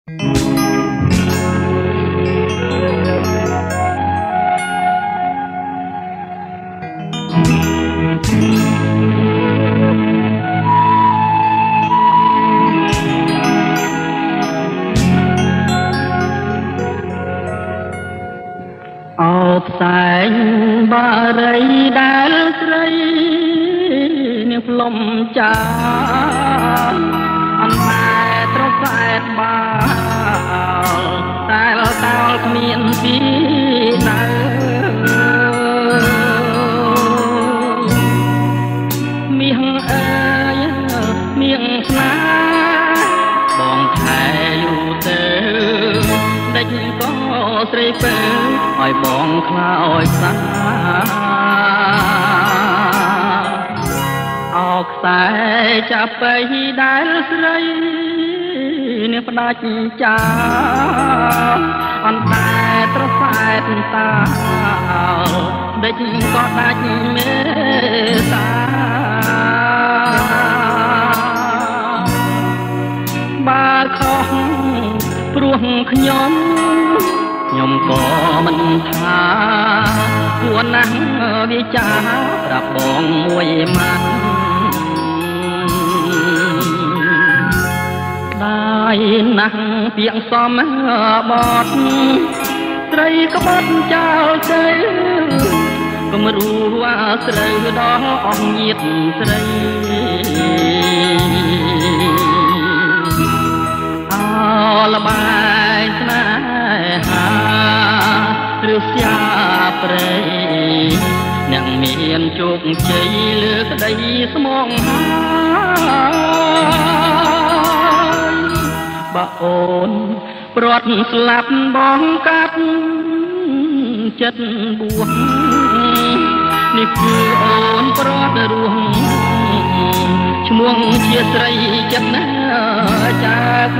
អោបសែងបារីដែលស្រីនាងផ្លុំចាអន្តែត្រសែតបាតែតើគ្មានពីណាមាសអើយមាសស្នាបងថែយូរទៅដេចក៏ស្រីពើឲ្យបងខ្លោចសាអោខ្សែចាប់ទៅដែលស្រីនេះផ្ដាច់ចាអន្តែត្រសែតតាដេចក៏ដាច់មេតាបើខុសព្រោះខ្ញុំក៏មិនថាគួរណាស់វាចាប្រាប់បងមួយម៉ាត់ដែរណាស់ពាក្យសមបត់ស្រីក្បត់ចោលទៅកុំរួអាស្រូវដល់អស់ញាតស្រីអលបាយស្នេហាឬស្យាព្រៃអ្នកមានជោគជ័យលើក្តីស្មងហើយបើអូនព្រាត់ស្លាប់បងកាត់ចិត្តបួសនេះគឺអូនព្រាត់រស់ឈ្មោះជាស្រីចិត្តណាចាក់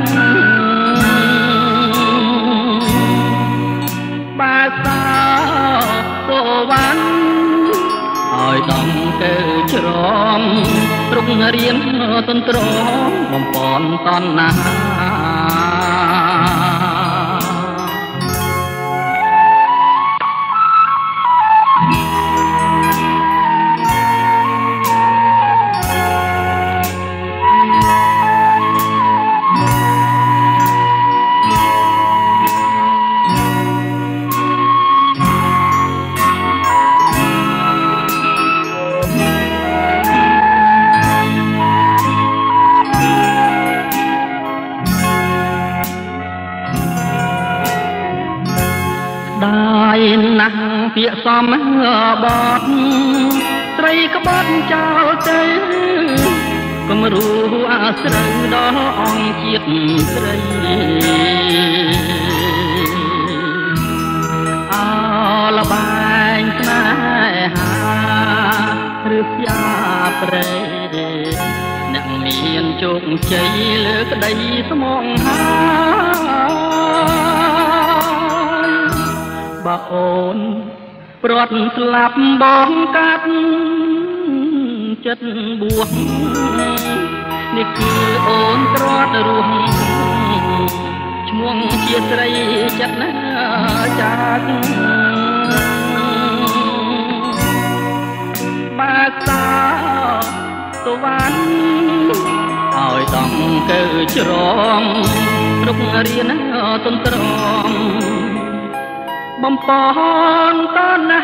បើសាសូវ៉ាន់ឲ្យដំកើច្រំរុករៀនទន្ទ្រមបំពន់តណ្ណាដែរណាស់ពាក្យសមបត់ស្រីក្បត់ចោលទៅកុំរួអាស្រូវដល់អង្គជាតិស្រីអលបែងស្នេហាឬស្យាព្រៃអ្នកមានជោគជ័យលើក្តីស្មងហើយបើអូនព្រាត់ស្លាប់បងកាត់ចិត្តបួសនេះគឺអូនព្រាត់រស់ឈ្មោះជាស្រីចិត្តណាចាក់បើតាតវ៉ាន់ឲ្យដំកើច្រំរុករៀនទន្ទ្រមបំពន់តណ្ហា